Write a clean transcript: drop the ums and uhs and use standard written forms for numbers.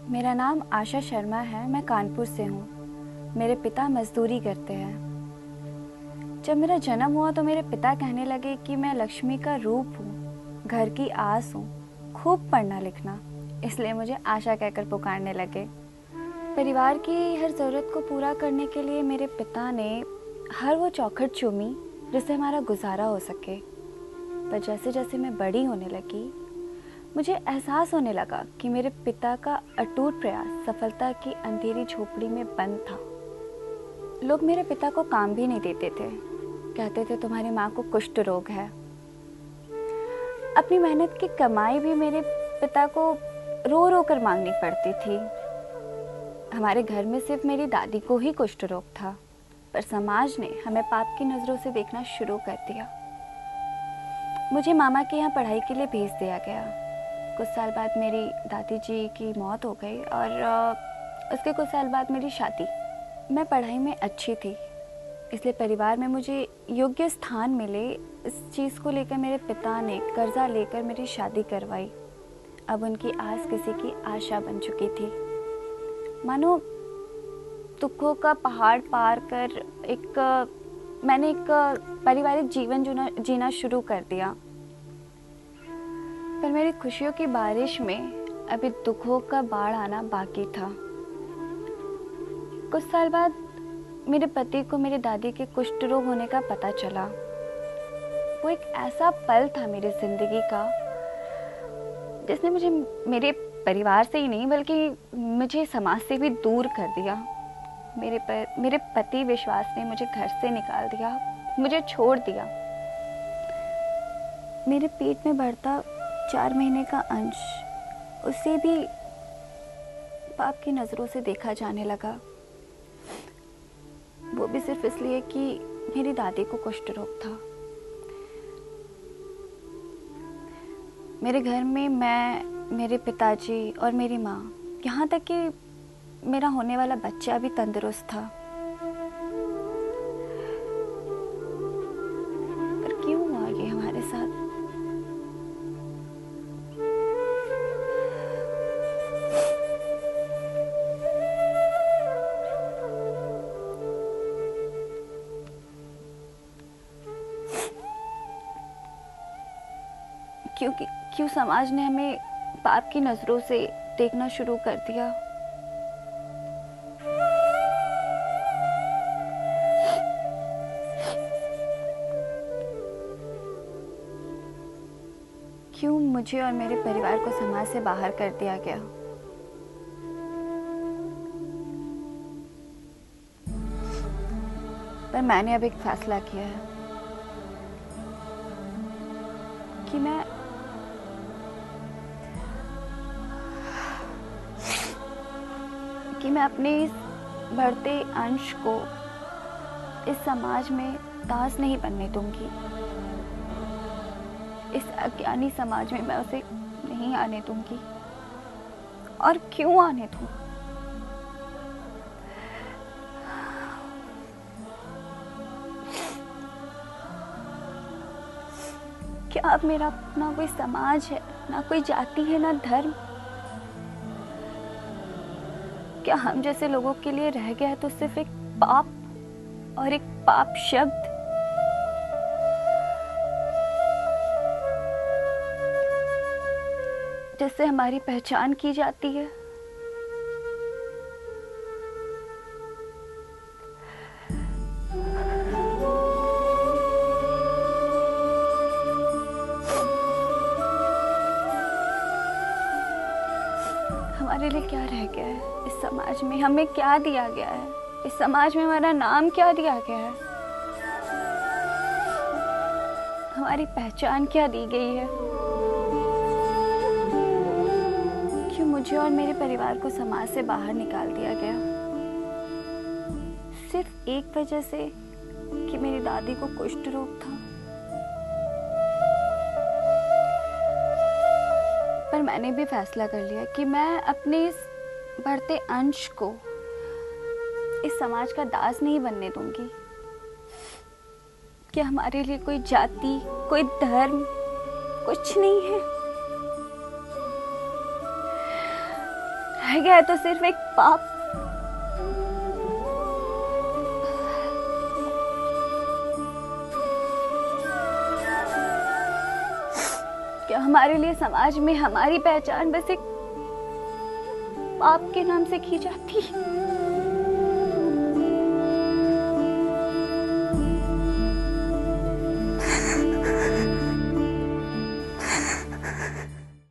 मेरा नाम आशा शर्मा है। मैं कानपुर से हूँ। मेरे पिता मजदूरी करते हैं। जब मेरा जन्म हुआ तो मेरे पिता कहने लगे कि मैं लक्ष्मी का रूप हूँ, घर की आस हूँ, खूब पढ़ना लिखना, इसलिए मुझे आशा कहकर पुकारने लगे। परिवार की हर ज़रूरत को पूरा करने के लिए मेरे पिता ने हर वो चौखट चूमी जिससे हमारा गुजारा हो सके। पर जैसे जैसे मैं बड़ी होने लगी, मुझे एहसास होने लगा कि मेरे पिता का अटूट प्रयास सफलता की अंधेरी झोपड़ी में बंद था। लोग मेरे पिता को काम भी नहीं देते थे। कहते थे तुम्हारी माँ को कुष्ठ रोग है। अपनी मेहनत की कमाई भी मेरे पिता को रो रो कर मांगनी पड़ती थी। हमारे घर में सिर्फ मेरी दादी को ही कुष्ठ रोग था, पर समाज ने हमें पाप की नज़रों से देखना शुरू कर दिया। मुझे मामा के यहाँ पढ़ाई के लिए भेज दिया गया। कुछ साल बाद मेरी दादी जी की मौत हो गई और उसके कुछ साल बाद मेरी शादी। मैं पढ़ाई में अच्छी थी, इसलिए परिवार में मुझे योग्य स्थान मिले, इस चीज़ को लेकर मेरे पिता ने कर्जा लेकर मेरी शादी करवाई। अब उनकी आस किसी की आशा बन चुकी थी। मानो दुखों का पहाड़ पार कर मैंने एक पारिवारिक जीवन जीना शुरू कर दिया। पर मेरी खुशियों की बारिश में अभी दुखों का बाढ़ आना बाकी था। कुछ साल बाद मेरे पति को मेरी दादी के कुष्ठ रोग होने का पता चला। वो एक ऐसा पल था मेरी जिंदगी का जिसने मुझे मेरे परिवार से ही नहीं बल्कि मुझे समाज से भी दूर कर दिया। मेरे पति विश्वास ने मुझे घर से निकाल दिया, मुझे छोड़ दिया। मेरे पेट में बढ़ता 4 महीने का अंश, उसे भी पाप की नज़रों से देखा जाने लगा। वो भी सिर्फ इसलिए कि मेरी दादी को कुष्ठ रोग था। मेरे घर में मैं, मेरे पिताजी और मेरी माँ, यहाँ तक कि मेरा होने वाला बच्चा भी तंदुरुस्त था। पर क्यों हुआ ये हमारे साथ? क्यों समाज ने हमें पाप की नजरों से देखना शुरू कर दिया? क्यों मुझे और मेरे परिवार को समाज से बाहर कर दिया गया? पर मैंने अब एक फैसला किया है कि मैं अपने इस बढ़ते अंश को इस समाज में दास नहीं बनने दूंगी। इस अज्ञानी समाज में मैं उसे नहीं आने दूंगी। और क्यों आने दूं? क्या अब मेरा ना कोई समाज है, ना कोई जाति है, ना धर्म? क्या हम जैसे लोगों के लिए रह गया है तो सिर्फ एक पाप और एक पाप शब्द? जिससे हमारी पहचान की जाती है। हमारे लिए क्या रह गया है इस समाज में? हमें क्या दिया गया है इस समाज में? हमारा नाम क्या दिया गया है? हमारी पहचान क्या दी गई है? क्यों मुझे और मेरे परिवार को समाज से बाहर निकाल दिया गया? सिर्फ एक वजह से कि मेरी दादी को कुष्ठ रोग था। पर मैंने भी फैसला कर लिया कि मैं अपने इस बढ़ते अंश को इस समाज का दास नहीं बनने दूंगी। कि हमारे लिए कोई जाति, कोई धर्म कुछ नहीं है। रह गया है तो सिर्फ एक पाप। क्या हमारे लिए समाज में हमारी पहचान बस एक पाप के नाम से की जाती है?